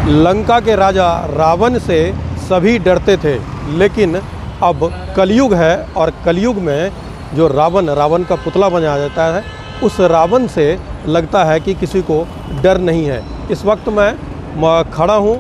लंका के राजा रावण से सभी डरते थे, लेकिन अब कलयुग है और कलयुग में जो रावण का पुतला बनाया जाता है, उस रावण से लगता है कि किसी को डर नहीं है। इस वक्त मैं खड़ा हूँ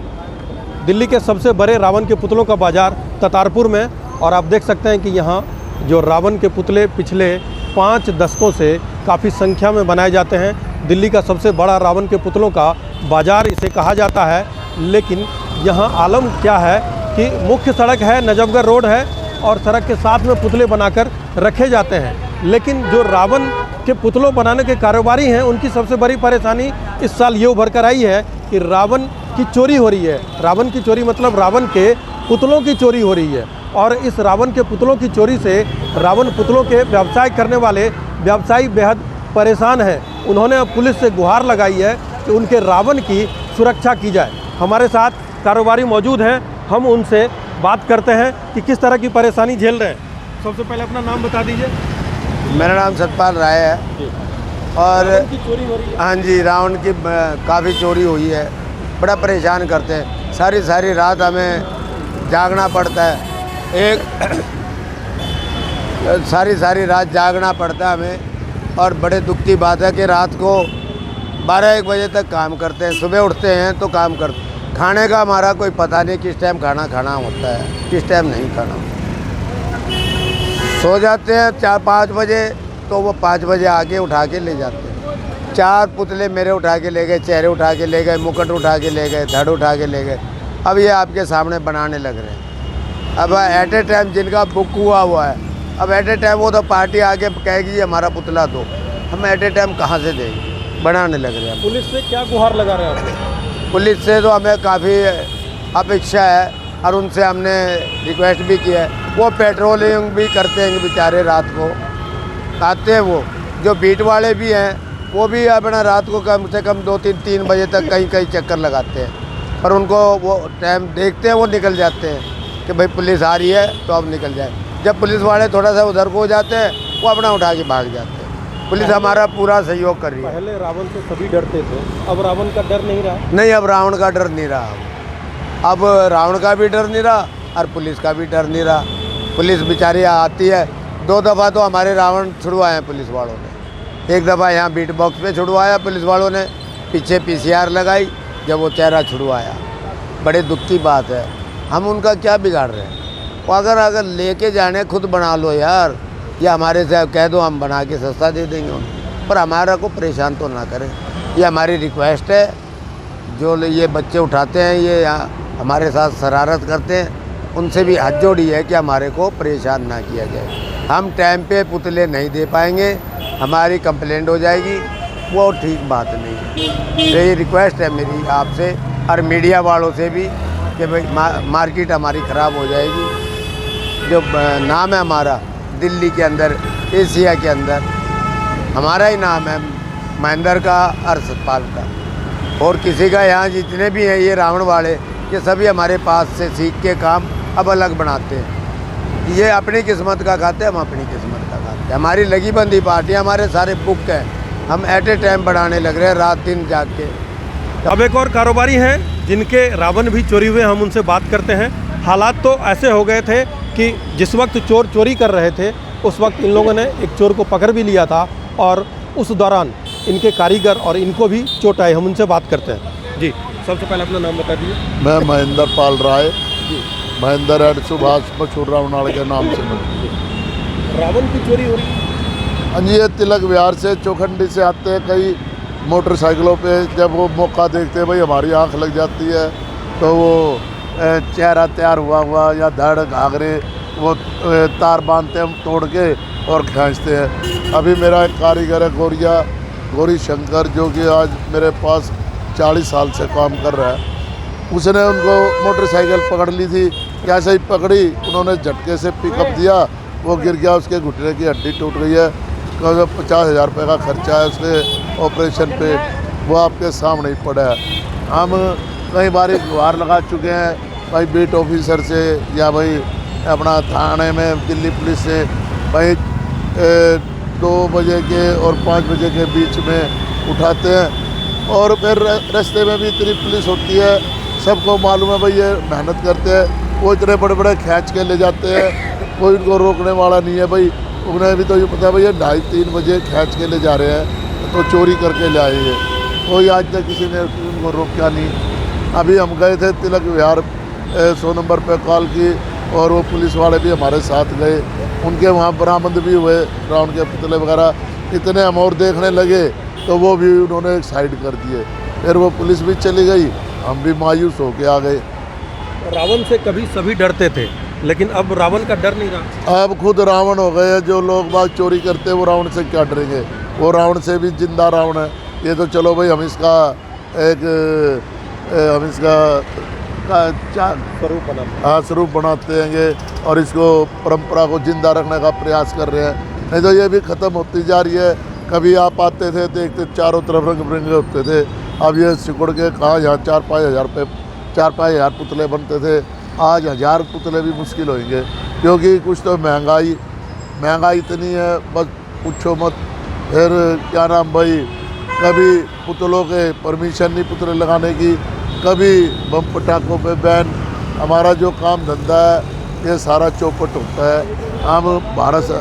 दिल्ली के सबसे बड़े रावण के पुतलों का बाज़ार ततारपुर में, और आप देख सकते हैं कि यहाँ जो रावण के पुतले पिछले 5 दशकों से काफ़ी संख्या में बनाए जाते हैं। दिल्ली का सबसे बड़ा रावण के पुतलों का बाज़ार इसे कहा जाता है। लेकिन यहाँ आलम क्या है कि मुख्य सड़क है, नजफगढ़ रोड है, और सड़क के साथ में पुतले बनाकर रखे जाते हैं। लेकिन जो रावण के पुतलों बनाने के कारोबारी हैं, उनकी सबसे बड़ी परेशानी इस साल ये उभर कर आई है कि रावण की चोरी हो रही है। रावण की चोरी मतलब रावण के पुतलों की चोरी हो रही है, और इस रावण के पुतलों की चोरी से रावण पुतलों के व्यवसाय करने वाले व्यवसायी बेहद परेशान हैं। उन्होंने अब पुलिस से गुहार लगाई है कि उनके रावण की सुरक्षा की जाए। हमारे साथ कारोबारी मौजूद हैं, हम उनसे बात करते हैं कि किस तरह की परेशानी झेल रहे हैं। सबसे पहले अपना नाम बता दीजिए। मेरा नाम सतपाल राय है। और रावण की चोरी हो रही है। हाँ जी, रावण की काफ़ी चोरी हुई है, बड़ा परेशान करते हैं। सारी रात हमें जागना पड़ता है, सारी रात जागना पड़ता है हमें। और बड़े दुख की बात है कि रात को 12-1 बजे तक काम करते हैं, सुबह उठते हैं तो काम करते हैं। खाने का हमारा कोई पता नहीं किस टाइम खाना होता है, किस टाइम नहीं खाना होता। सो जाते हैं 4-5 बजे, तो वो 5 बजे आके उठा के ले जाते हैं। 4 पुतले मेरे उठा के ले गए, चेहरे उठा के ले गए, मुकुट उठा के ले गए, धड़ उठा के ले गए। अब ये आपके सामने बनाने लग रहे हैं। अब एट ए टाइम जिनका बुक हुआ है, अब एट ए टाइम वो तो पार्टी आके कहेगी ये हमारा पुतला दो, हम एट ए टाइम कहाँ से देंगे, बनाने लग रहे हैं। पुलिस से क्या गुहार लगा रहे हैं आप? पुलिस से तो हमें काफ़ी अपेक्षा है, और उनसे हमने रिक्वेस्ट भी किया है। वो पेट्रोलिंग भी करते हैं बेचारे, रात को आते हैं। वो जो बीट वाले भी हैं, वो भी अपना रात को कम से कम 2-3 बजे तक कहीं चक्कर लगाते हैं। पर उनको वो टाइम देखते हैं, वो निकल जाते हैं कि भाई पुलिस आ रही है तो अब निकल जाए। जब पुलिस वाले थोड़ा सा उधर को हो जाते हैं, वो अपना उठा के भाग जाते हैं। पुलिस हमारा पूरा सहयोग कर रही है। पहले रावण से सभी डरते थे, अब रावण का डर नहीं रहा। नहीं, अब रावण का डर नहीं रहा। अब रावण का भी डर नहीं रहा और पुलिस का भी डर नहीं रहा। पुलिस बेचारी आती है। 2 दफ़ा तो हमारे रावण छुड़वाए हैं पुलिस वालों ने। एक दफ़ा यहाँ बीट बॉक्स पे छुड़वाया पुलिस वालों ने, पीछे PCR लगाई जब वो चेहरा छुड़वाया। बड़े दुख की बात है। हम उनका क्या बिगाड़ रहे हैं? वो अगर लेके जाने खुद बना लो यार, या हमारे से कह दो हम बना के सस्ता दे देंगे उनको, पर हमारा को परेशान तो ना करें। ये हमारी रिक्वेस्ट है। जो ये बच्चे उठाते हैं, ये हमारे साथ शरारत करते हैं, उनसे भी हाथ जोड़ी है कि हमारे को परेशान ना किया जाए। हम टाइम पे पुतले नहीं दे पाएंगे, हमारी कंप्लेंट हो जाएगी, वो ठीक बात नहीं है। तो ये रिक्वेस्ट है मेरी आपसे और मीडिया वालों से भी कि भाई मार्केट हमारी ख़राब हो जाएगी। जो नाम है हमारा दिल्ली के अंदर, एशिया के अंदर हमारा ही नाम है, महेंद्र का और सतपाल का। और किसी का यहाँ जितने भी हैं ये रावण वाले, ये सभी हमारे पास से सीख के काम अब अलग बनाते हैं। ये अपनी किस्मत का खाते हैं, हम अपनी किस्मत का खाते हैं। हमारी लगी बंदी पार्टी, हमारे सारे बुक हैं, हम एट ए टाइम बढ़ाने लग रहे हैं, रात दिन जाग के। अब एक और कारोबारी हैं जिनके रावण भी चोरी हुए, हम उनसे बात करते हैं। हालात तो ऐसे हो गए थे कि जिस वक्त चोर चोरी कर रहे थे, उस वक्त इन लोगों ने एक चोर को पकड़ भी लिया था, और उस दौरान इनके कारीगर और इनको भी चोट आई। हम उनसे बात करते हैं। जी, सबसे पहले अपना नाम बता दीजिए। मैं महेंद्र पाल राय, महेंद्र एड सुभाष मशहूर रावणाल के नाम से। रावण की चोरी हो रही है। हाँ जी, ये तिलक विहार से चौखंडी से आते हैं कई मोटरसाइकिलों पे। जब वो मौका देखते हैं, भाई हमारी आंख लग जाती है, तो वो चेहरा तैयार हुआ या धड़ घाघरे वो तार बांधते हैं तोड़ के और खींचते हैं। अभी मेरा एक कारीगर है गौरी शंकर, जो कि आज मेरे पास 40 साल से काम कर रहा है। उसने उनको मोटरसाइकिल पकड़ ली थी, कैसे ही पकड़ी, उन्होंने झटके से पिकअप दिया, वो गिर गया, उसके घुटने की हड्डी टूट गई है। 50,000 रुपये का खर्चा है उसके ऑपरेशन पे, वो आपके सामने ही पड़ा है। हम कई बार गुहार लगा चुके हैं, भाई बीट ऑफिसर से या भाई अपना थाने में दिल्ली पुलिस से, भाई 2 बजे के और 5 बजे के बीच में उठाते हैं। और फिर रास्ते में भी इतनी पुलिस होती है, सबको मालूम है भाई ये मेहनत करते हैं, वो इतने बड़े बड़े खींच के ले जाते हैं, कोई उनको रोकने वाला नहीं है भाई। उन्हें भी तो ये पता है भाई ये 2:30-3 बजे खींच के ले जा रहे हैं तो चोरी करके ले आएंगे, कोई आज तक किसी ने उनको रोका नहीं। अभी हम गए थे तिलक विहार 100 नंबर पे कॉल की और वो पुलिस वाले भी हमारे साथ गए, उनके वहाँ बरामद भी हुए रावण के पुतले वगैरह। इतने हम और देखने लगे तो वो भी उन्होंने एक साइड कर दिए, फिर वो पुलिस भी चली गई, हम भी मायूस होके आ गए। रावण से कभी सभी डरते थे, लेकिन अब रावण का डर नहीं रहा। अब खुद रावण हो गए हैं, जो लोग बाग चोरी करते हैं वो रावण से क्या डरेंगे, वो रावण से भी जिंदा रावण है। ये तो चलो भाई हम इसका स्वरूप बनाते हैं और इसको परंपरा को जिंदा रखने का प्रयास कर रहे हैं, नहीं तो ये भी ख़त्म होती जा रही है। कभी आप आते थे देखते चारों तरफ रंग बिरंगे होते थे, अब ये सिकुड़ के कहाँ यहाँ 4-5 हज़ार पुतले बनते थे, आज 1000 पुतले भी मुश्किल होंगे, क्योंकि कुछ तो महंगाई इतनी है बस पूछो मत। फिर क्या नाम भाई, कभी पुतलों के परमिशन नहीं पुतले लगाने की, कभी बम पटाखों पे बैन। हमारा जो काम धंधा है ये सारा चौपट होता है। हम भारत से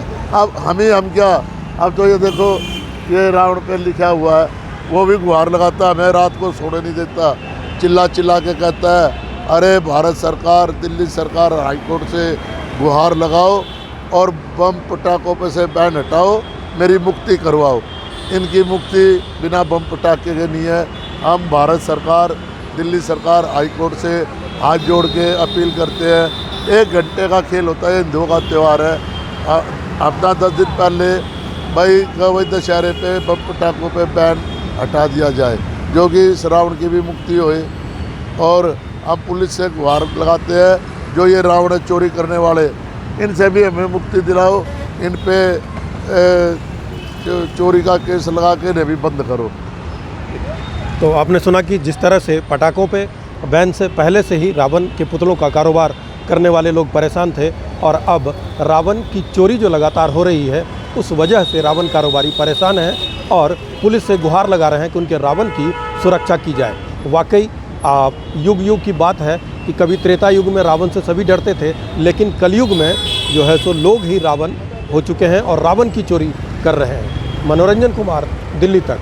हम क्या, अब तो ये देखो ये रावण पे लिखा हुआ है, वो भी गुहार लगाता है, हमें रात को सोने नहीं देता, चिल्ला के कहता है अरे भारत सरकार, दिल्ली सरकार, हाईकोर्ट से गुहार लगाओ और बम पटाखों पे से बैन हटाओ, मेरी मुक्ति करवाओ। इनकी मुक्ति बिना बम पटाखे के नहीं है। हम भारत सरकार, दिल्ली सरकार, हाईकोर्ट से हाथ जोड़ के अपील करते हैं। 1 घंटे का खेल होता है, हिंदुओं का त्यौहार है। अपना 10 दिन पहले भाई दशहरे पे बम पटाखों पे बैन हटा दिया जाए, जो कि इस रावण की भी मुक्ति होए। और हम पुलिस से गुहार लगाते हैं, जो ये रावण है चोरी करने वाले, इनसे भी हमें मुक्ति दिलाओ, इन पे चोरी का केस लगा के इन्हें भी बंद करो। तो आपने सुना कि जिस तरह से पटाखों पे बैन से पहले से ही रावण के पुतलों का कारोबार करने वाले लोग परेशान थे, और अब रावण की चोरी जो लगातार हो रही है उस वजह से रावण कारोबारी परेशान हैं और पुलिस से गुहार लगा रहे हैं कि उनके रावण की सुरक्षा की जाए। वाकई युग की बात है कि कभी त्रेता युग में रावण से सभी डरते थे, लेकिन कलयुग में जो है सो लोग ही रावण हो चुके हैं और रावण की चोरी कर रहे हैं। मनोरंजन कुमार, दिल्ली तक।